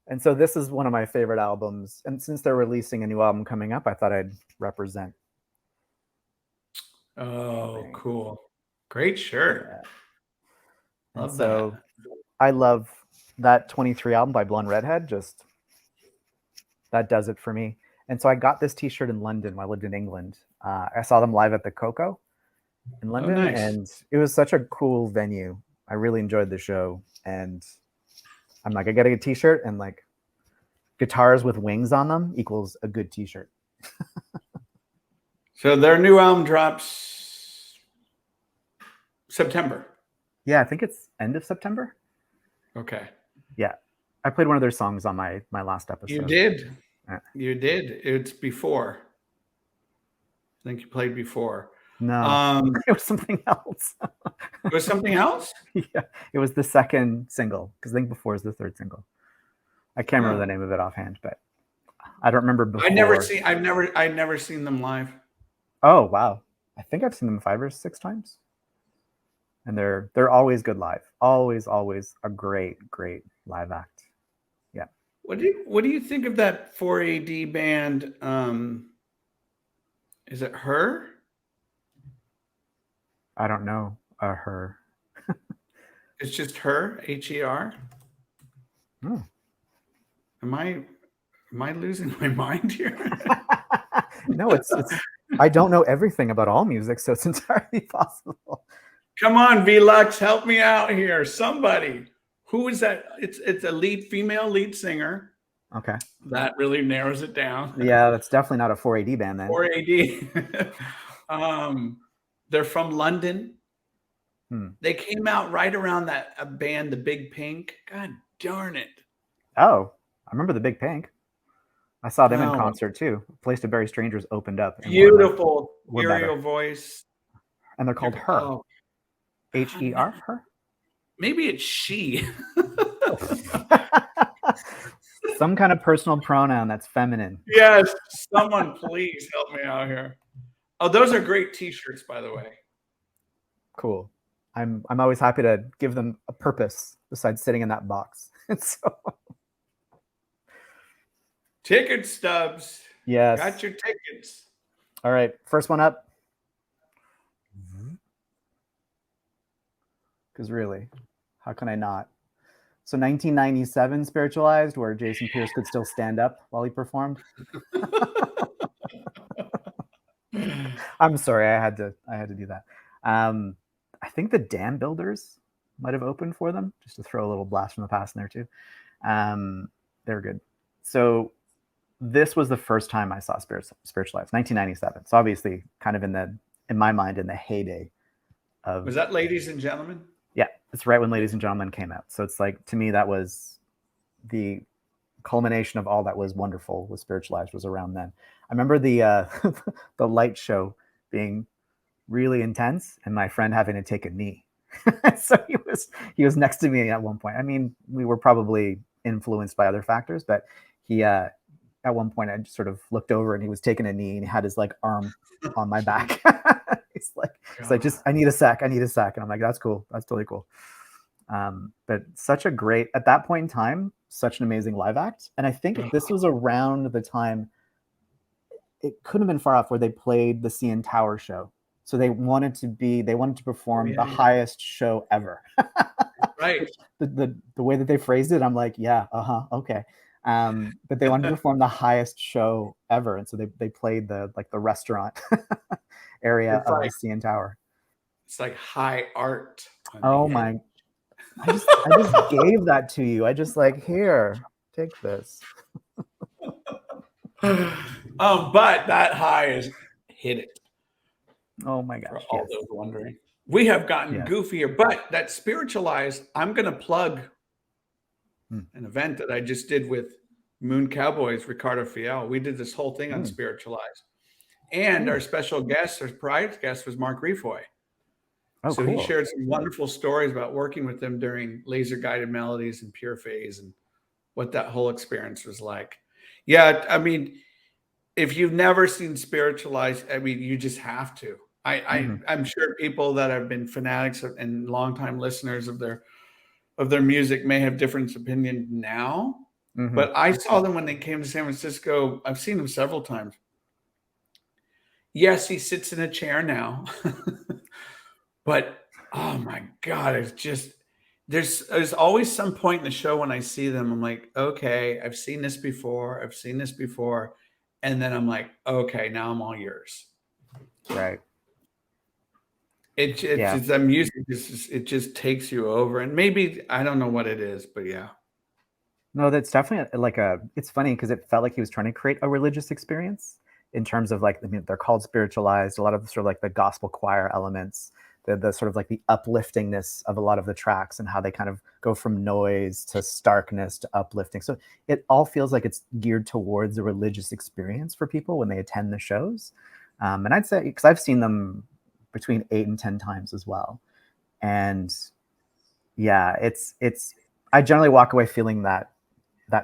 And so this is one of my favorite albums. And since they're releasing a new album coming up, I thought I'd represent. Oh, cool. Great shirt. Yeah. Love so that. I love that 23 album by Blonde Redhead. Just that does it for me. And so I got this T-shirt in London when I lived in England. I saw them live at the Coco in London. Oh, nice. And it was such a cool venue. I really enjoyed the show. And I'm like, I got to get a T-shirt, and like guitars with wings on them equals a good T-shirt. So their new album drops September. Yeah, I think it's end of September. Okay. Yeah. I played one of their songs on my last episode. You did. Yeah. You did. It's before. I think you played before. No, it was something else. It was something else? Yeah, it was the second single, because I think before is the third single. I can't remember the name of it offhand, but I don't remember before. I've never seen them live. Oh wow. I think I've seen them 5 or 6 times. And they're always good live. Always a great live act. Yeah. What do you think of that 4AD band? Is it Her? I don't know. Her. It's just Her, Her. Hmm. Am I losing my mind here? No, it's I don't know everything about all music, so it's entirely possible. Come on, V-Lux, help me out here. Somebody. Who is that? It's a female lead singer. Okay. That really narrows it down. Yeah, that's definitely not a 4AD band then. 4AD. They're from London. They came out right around that band, the Big Pink. God darn it. Oh, I remember the Big Pink. I saw them in concert too. Place to Bury Strangers opened up. Beautiful, ethereal voice. And they're called Her. Oh. Her? Her? Maybe it's she. Some kind of personal pronoun that's feminine. Yes. Someone please help me out here. Oh, those are great T-shirts, by the way. Cool. I'm always happy to give them a purpose besides sitting in that box. So ticket stubs. Yes. Got your tickets. All right. First one up. Because really, how can I not? So 1997 Spiritualized, where Jason Pierce could still stand up while he performed. I'm sorry, I had to do that. I think the Dam Builders might have opened for them, just to throw a little blast from the past in there too. They're good. So this was the first time I saw Spiritualized, 1997. So obviously, kind of in my mind, in the heyday of. Was that Ladies and Gentlemen? Yeah, it's right when Ladies and Gentlemen came out. So it's like, to me, that was the culmination of all that was wonderful with Spiritualized, was around then. I remember the the light show being really intense and my friend having to take a knee. So he was next to me at one point. I mean, we were probably influenced by other factors, but he at one point I just sort of looked over and he was taking a knee and he had his like arm on my back. He's like, just I need a sec. And I'm like, that's cool. That's totally cool. But such a great, at that point in time, such an amazing live act. And I think this was around the time, it couldn't have been far off, where they played the CN Tower show. So they wanted to perform the highest show ever. Right. The way that they phrased it, I'm like, yeah, okay. But they wanted to perform the highest show ever, and so they played the restaurant area of the CN Tower. It's like high art. Oh my! I just gave that to you. I just like, here, take this. But that high is hit it. Oh my gosh! For all those wondering, we have gotten goofier, but that spiritualized. I'm going to plug an event that I just did with Moon Cowboys, Ricardo Fiel. We did this whole thing on spiritualized, and our special guest, our prize guest, was Mark Refoy. Oh, so cool. He shared some wonderful stories about working with them during Laser Guided Melodies and Pure Phase, and what that whole experience was like. Yeah, I mean, if you've never seen spiritualized, I mean, you just have to. I'm sure people that have been fanatics and longtime listeners of their music may have different opinion now. But I saw them when they came to San Francisco. I've seen them several times. Yes, he sits in a chair now. But oh my God, it's just there's always some point in the show when I see them, I'm like, okay, I've seen this before. And then I'm like, okay, now I'm all yours. Right. It's that music. It just takes you over, and maybe I don't know what it is, but yeah. No, that's definitely it's funny because it felt like he was trying to create a religious experience in terms of like, I mean, they're called spiritualized. A lot of the sort of like the gospel choir elements, the sort of like the upliftingness of a lot of the tracks and how they kind of go from noise to starkness to uplifting. So it all feels like it's geared towards a religious experience for people when they attend the shows. And I'd say, because I've seen them between 8 and 10 times as well. And yeah, I generally walk away feeling that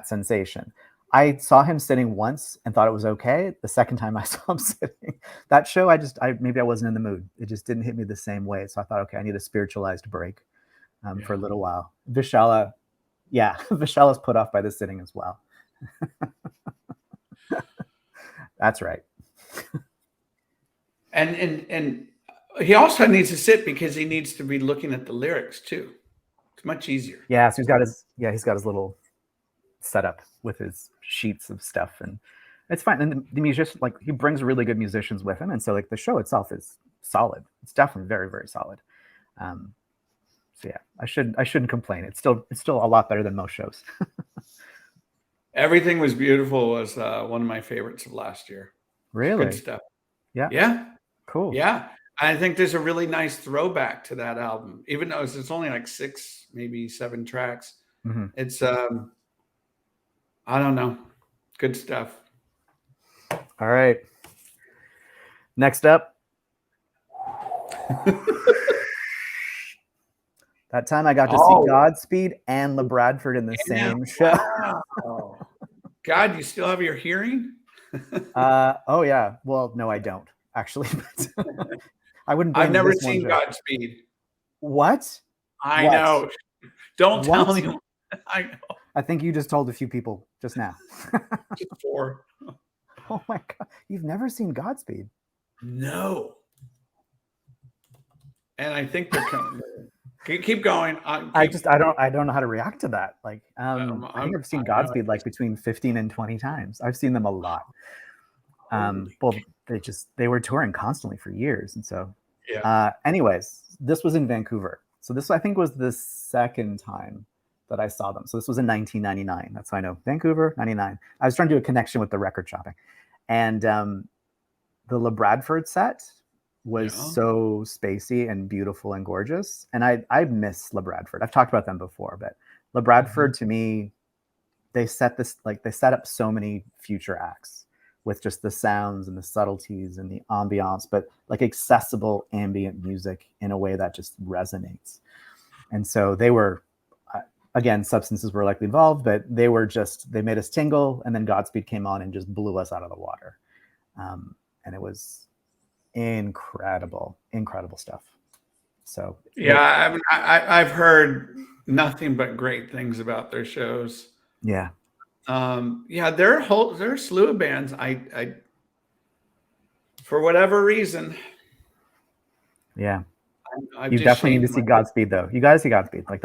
sensation. I saw him sitting once and thought it was okay. The second time I saw him sitting, that show, maybe I wasn't in the mood. It just didn't hit me the same way. So I thought, okay, I need a spiritualized break for a little while. Vishala, Vishala's put off by the sitting as well. That's right. And he also needs to sit because he needs to be looking at the lyrics too. It's much easier. Yeah, so he's got his little setup with his sheets of stuff, and it's fine. And the musician, like, he brings really good musicians with him, and so like the show itself is solid. It's definitely very, very solid. So yeah, I shouldn't complain. It's still a lot better than most shows. Everything Was Beautiful was one of my favorites of last year. Really? Good stuff. Yeah. Yeah. Cool. Yeah. I think there's a really nice throwback to that album, even though it's only like 6, maybe 7 tracks. It's I don't know. Good stuff. All right. Next up. That time I got to see Godspeed and LeBradford in the same show. Wow. God, you still have your hearing? Oh yeah. Well, no, I don't actually. I wouldn't. I've never seen Godspeed. What? I know. Don't tell me. I know. I think you just told a few people just now. Just 4. Oh my God. You've never seen Godspeed? No. And I think they're coming. Keep going. I don't know how to react to that. Like, I think I've seen Godspeed like between 15 and 20 times. I've seen them a lot. Well, they were touring constantly for years. And so, anyways, this was in Vancouver. So this, I think, was the second time that I saw them. So this was in 1999. That's how I know. Vancouver, 99. I was trying to do a connection with the record shopping. And the LeBradford set was so spacey and beautiful and gorgeous. And I miss LeBradford. I've talked about them before, but LeBradford, to me, they set up so many future acts with just the sounds and the subtleties and the ambiance, but like accessible ambient music in a way that just resonates. And so they were, again, substances were likely involved, but they made us tingle, and then Godspeed came on and just blew us out of the water. And it was incredible stuff. So yeah, I've heard nothing but great things about their shows. Yeah. Yeah, there are a slew of bands. I for whatever reason, Yeah. I've You just definitely need shaved to my see Godspeed though. You gotta see Godspeed. Like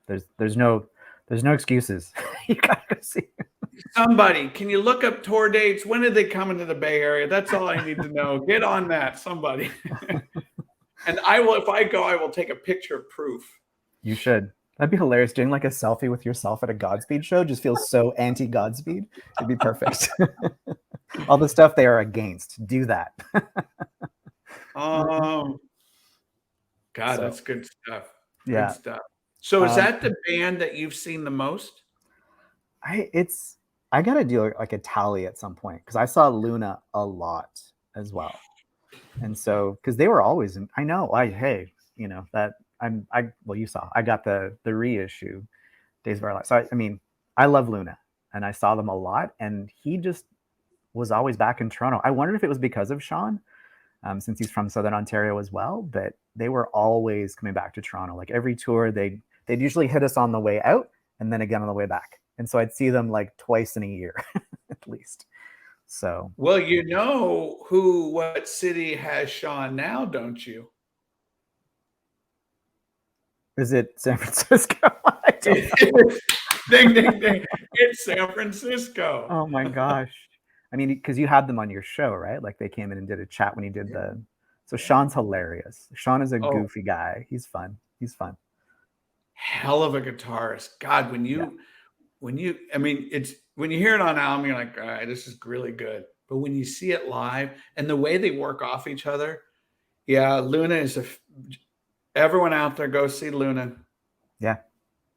there's no excuses. You gotta go see it. somebody. Can you look up tour dates? When did they come into the Bay Area? That's all I need to know. Get on that, somebody. And I will, if I go, I will take a picture of proof. You should. That'd be hilarious. Doing like a selfie with yourself at a Godspeed show just feels so anti-Godspeed. It'd be perfect. All the stuff they are against. Do that. God, So, that's good stuff. yeah. Good stuff. So is that the band that you've seen the most? I gotta do like a tally at some point because I saw Luna a lot as well. And so because they were always in, I know, that you saw I got the reissue Days of Our Lives. So I mean, I love Luna and I saw them a lot, and he just was always back in Toronto. I wondered if it was because of Sean, since he's from Southern Ontario as well, but they were always coming back to Toronto. Like every tour, they'd usually hit us on the way out and then again on the way back. And so I'd see them like twice in a year at least. So, Well, you know what city has Sean now, don't you? is it San Francisco? I don't know. Ding, ding, ding. It's San Francisco. Oh my gosh. I mean, because you had them on your show, right? Like they came in and did a chat when you did the. So Sean's hilarious. Sean is a goofy guy. He's fun. He's fun. Hell of a guitarist. God, when you, I mean, it's when you hear it on album, you're like, all right, this is really good. But when you see it live and the way they work off each other, yeah, Luna is everyone out there go see Luna. Yeah,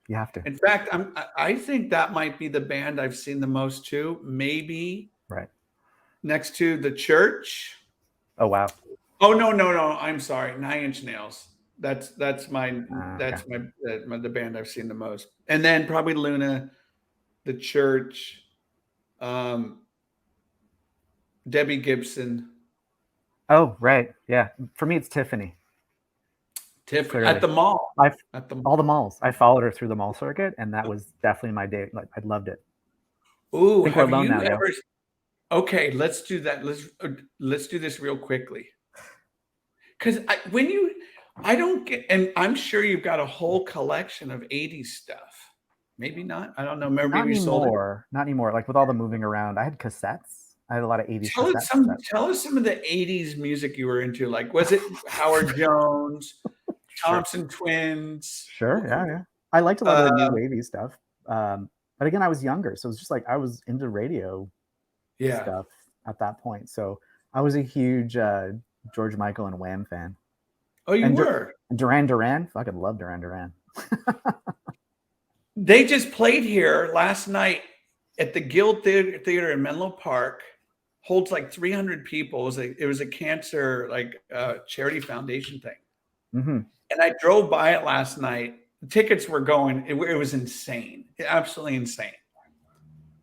you have to. In fact, I think that might be the band I've seen the most too. Maybe right next to The Church. Oh wow. Oh no, I'm sorry. 9 Inch Nails. That's my the band I've seen the most, and then probably Luna, The Church, Debbie Gibson. Oh right, yeah. For me, it's Tiffany. Tiffany at the mall. All the malls. I followed her through the mall circuit, and that was definitely my day. Like I loved it. Ooh, have you ever? Okay, let's do that. Let's do this real quickly. Because I don't get, and I'm sure you've got a whole collection of 80s stuff. Maybe not. I don't know. Maybe not you sold it. Not anymore. Like with all the moving around, I had cassettes. I had a lot of 80s cassettes. Tell us some of the 80s music you were into. Like, was it Howard Jones, Thompson Twins? Sure, yeah. I liked a lot of the new wavy stuff. But again, I was younger, so it was just like I was into radio stuff at that point. So I was a huge George Michael and Wham fan. Oh, you were? Duran. Fucking love Duran. They just played here last night at the Guild Theater in Menlo Park. Holds like 300 people. It was a cancer charity foundation thing. Mm-hmm. And I drove by it last night. The tickets were going. It was insane, absolutely insane.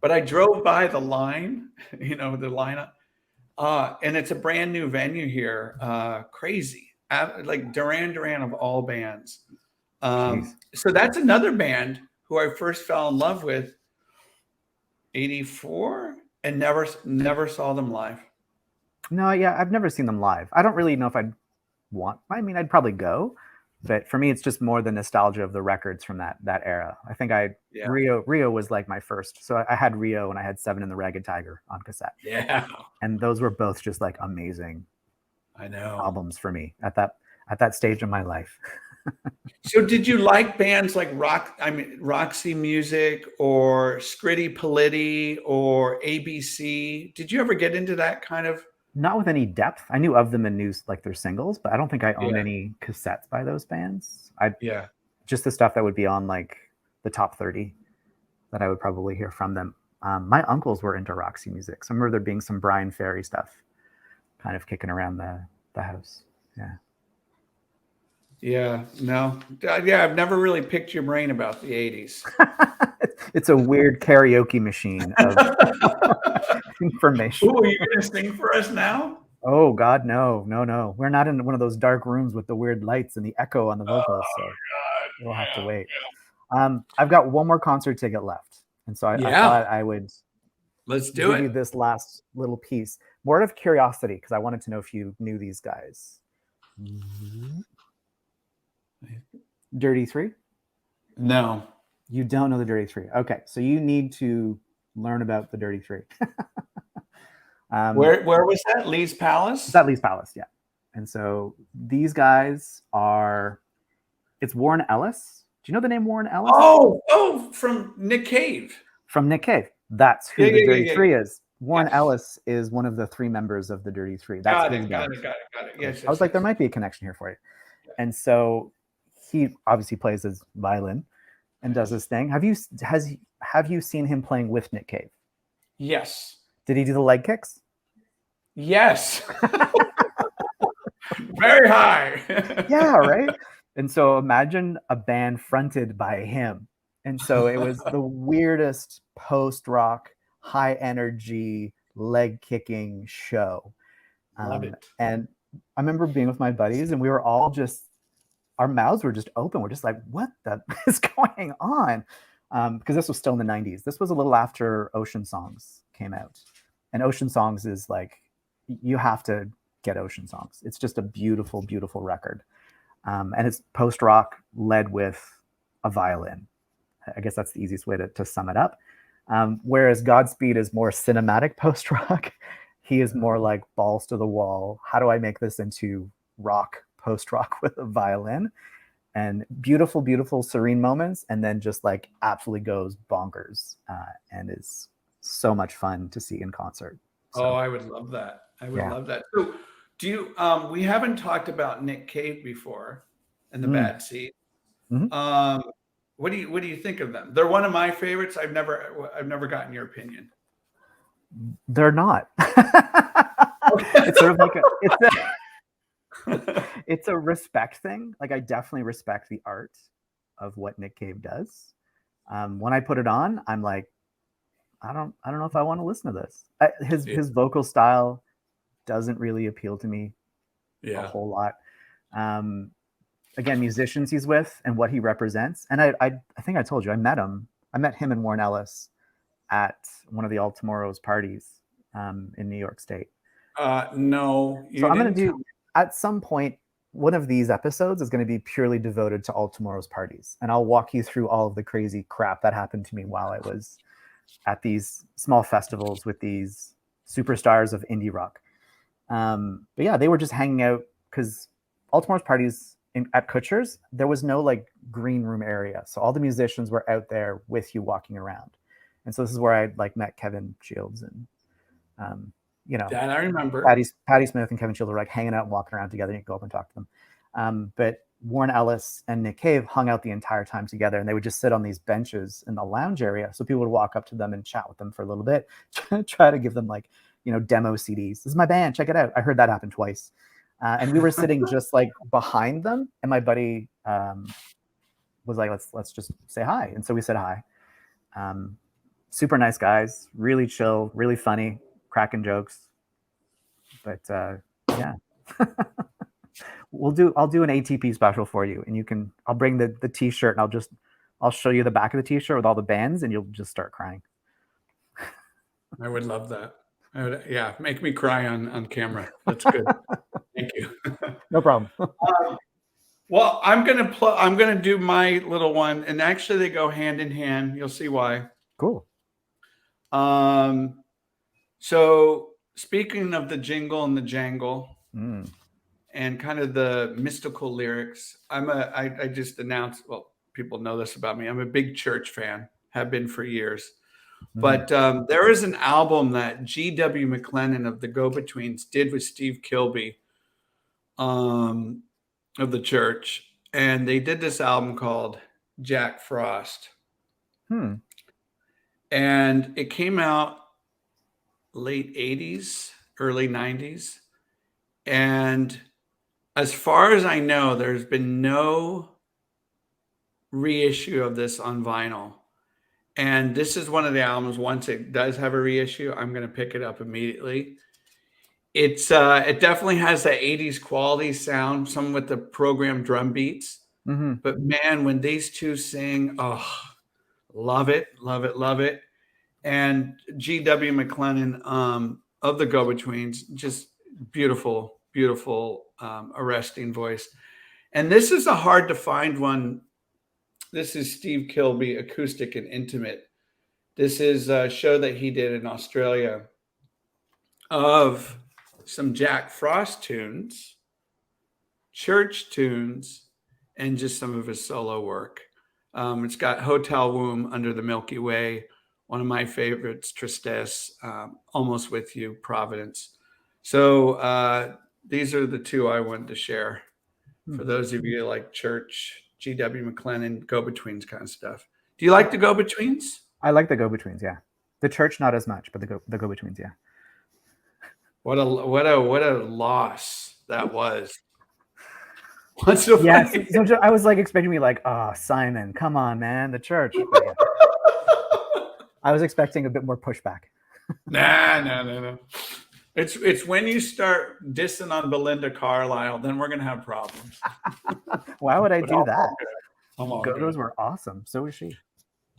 But I drove by the line, the lineup, and it's a brand new venue here. Crazy, like Duran of all bands. So that's another band who I first fell in love with, 84, and never saw them live. No, yeah, I've never seen them live. I don't really know if I'd I'd probably go, but for me, it's just more the nostalgia of the records from that era. I think Rio was like my first. So I had Rio and I had 7 and the Ragged Tiger on cassette. Yeah. And those were both just like amazing albums for me at that stage of my life. So did you like bands like Roxy Music or Scritti Politti or ABC? Did you ever get into that kind of? Not with any depth. I knew of them and knew like their singles, but I don't think I owned any cassettes by those bands. Just the stuff that would be on like the top 30 that I would probably hear from them. My uncles were into Roxy Music. So I remember there being some Brian Ferry stuff kind of kicking around the house. Yeah. Yeah, no. Yeah, I've never really picked your brain about the 80s. It's a weird karaoke machine of information. Ooh, are you going to sing for us now? Oh, God, no. We're not in one of those dark rooms with the weird lights and the echo on the vocals. Oh, God. you'll have to wait. I've got one more concert ticket left, and so I thought I would let's do give it. you this last little piece, more out of curiosity, because I wanted to know if you knew these guys. Dirty Three? No. You don't know the Dirty Three. Okay, so you need to learn about the Dirty Three. Where was that? Lee's Palace? It's at Lee's Palace, yeah. And so these guys are, it's Warren Ellis. Do you know the name Warren Ellis? Oh, from Nick Cave. From Nick Cave. That's who the Dirty Three is. Warren Yes. Ellis is one of the three members of the Dirty Three. That's Got his it. band. Yes, I was like, there might be a connection here for you. And so he obviously plays his violin and does his thing. Have you seen him playing with Nick Cave? Yes. Did he do the leg kicks? Yes. Very high. Yeah, right. And so imagine a band fronted by him. And so it was the weirdest post-rock, high energy, leg kicking show. Love it. And I remember being with my buddies, and we were all just, our mouths were just open. We're just like, what the is going on? Because this was still in the 90s. This was a little after Ocean Songs came out. And Ocean Songs is like, you have to get Ocean Songs. It's just a beautiful, beautiful record. And it's post-rock led with a violin. I guess that's the easiest way to sum it up. Whereas Godspeed is more cinematic post-rock. He is more like balls to the wall. How do I make this into rock, post-rock with a violin? And beautiful, beautiful, serene moments. And then just like absolutely goes bonkers and is so much fun to see in concert. So, oh, I would love that. I would love that. So do you, we haven't talked about Nick Cave before and the Bad Seeds. Mm-hmm. What do you think of them? They're one of my favorites. I've never gotten your opinion. They're not. It's sort of like it's a respect thing. Like I definitely respect the art of what Nick Cave does. When I put it on, I'm like, I don't know if I want to listen to this. His vocal style doesn't really appeal to me a whole lot. Again, musicians he's with and what he represents. And I think I told you, I met him and Warren Ellis at one of the All Tomorrow's parties in New York State. No. So I'm going to do, at some point, one of these episodes is going to be purely devoted to All Tomorrow's parties. And I'll walk you through all of the crazy crap that happened to me while I was at these small festivals with these superstars of indie rock. But yeah, they were just hanging out because All Tomorrow's parties at Kutcher's, there was no like green room area. So all the musicians were out there with you walking around. And so this is where I like met Kevin Shields and, that I remember. Patti Smith and Kevin Shields were like hanging out and walking around together. You can go up and talk to them. But Warren Ellis and Nick Cave hung out the entire time together, and they would just sit on these benches in the lounge area. So people would walk up to them and chat with them for a little bit, try to give them like, demo CDs. This is my band. Check it out. I heard that happen twice. And we were sitting just like behind them. And my buddy was like, let's just say hi. And so we said hi. Super nice guys, really chill, really funny, cracking jokes. But yeah. I'll do an ATP special for you, and I'll bring the t-shirt, and I'll show you the back of the t-shirt with all the bands, and you'll just start crying. I would love that. Make me cry on camera. That's good. Thank you. No problem. Well, I'm gonna do my little one, and actually they go hand in hand. You'll see why. Cool. So speaking of the jingle and the jangle, and kind of the mystical lyrics, I just announced, well, people know this about me. I'm a big Church fan, have been for years. But there is an album that G.W. McLennan of the Go-Betweens did with Steve Kilbey of the Church. And they did this album called Jack Frost. And it came out late 80s, early 90s. And as far as I know, there's been no reissue of this on vinyl. And this is one of the albums, once it does have a reissue, I'm going to pick it up immediately. It definitely has that 80s quality sound, some with the programmed drum beats. Mm-hmm. But man, when these two sing, oh, love it, love it, love it. And G.W. McLennan of the Go-Betweens, just beautiful, beautiful, arresting voice. And this is a hard to find one. This is Steve Kilby, Acoustic and Intimate. This is a show that he did in Australia of some Jack Frost tunes, church tunes, and just some of his solo work. It's got Hotel Womb, Under the Milky Way, one of my favorites, Tristesse, Almost With You, Providence. So these are the two I wanted to share for those of you like church, G.W. McLennan, Go-Betweens kind of stuff. Do you like the Go-Betweens? I like the Go-Betweens, yeah. The church, not as much, but the Go-Betweens, yeah. What a loss that was. What's so yeah, funny? so I was like expecting me like, oh, Simon, come on, man, the church. Yeah. I was expecting a bit more pushback. No. It's when you start dissing on Belinda Carlisle, then we're gonna have problems. Why would I do that? Go-Go's were awesome. So is she.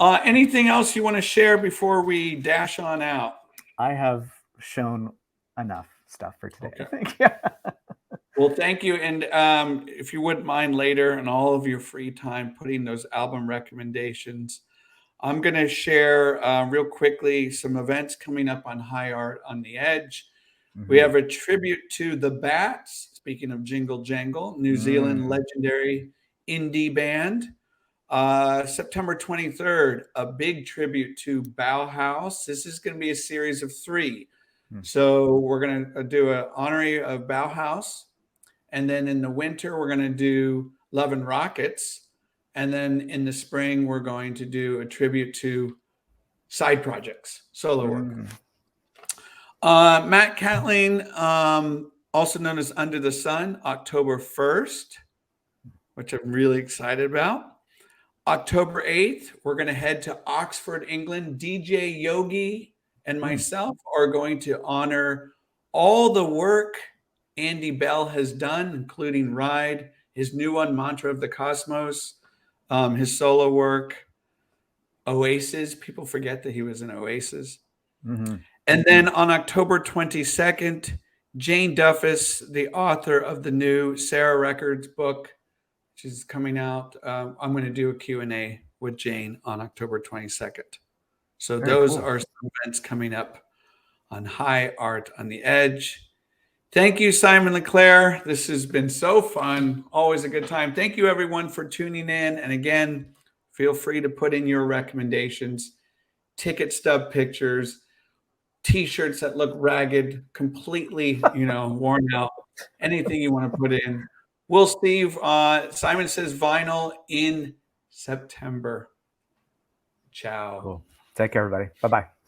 Anything else you want to share before we dash on out? I have shown enough stuff for today, Okay. I think. Yeah. Well, thank you. And if you wouldn't mind later in all of your free time putting those album recommendations, I'm going to share real quickly some events coming up on High Art on the Edge. Mm-hmm. We have a tribute to the Bats, speaking of Jingle Jangle, New Zealand legendary indie band. September 23rd, a big tribute to Bauhaus. This is going to be a series of 3. So we're going to do an honorary of Bauhaus. And then in the winter, we're going to do Love and Rockets. And then in the spring, we're going to do a tribute to side projects, solo work. Matt Catling, also known as Under the Sun, October 1st, which I'm really excited about. October 8th, we're going to head to Oxford, England. DJ Yogi and myself are going to honor all the work Andy Bell has done, including Ride, his new one, Mantra of the Cosmos, his solo work, Oasis. People forget that he was in Oasis. And then on October 22nd, Jane Duffus, the author of the new Sarah Records book, which is coming out. I'm going to do a Q&A with Jane on October 22nd. So those are some events coming up on High Art on the Edge. Thank you, Simon Leclerc. This has been so fun. Always a good time. Thank you, everyone, for tuning in. And again, feel free to put in your recommendations, ticket stub pictures, T-shirts that look ragged, completely, worn out, anything you want to put in. We'll see. Simon says vinyl in September. Ciao. Cool. Take care, everybody. Bye-bye.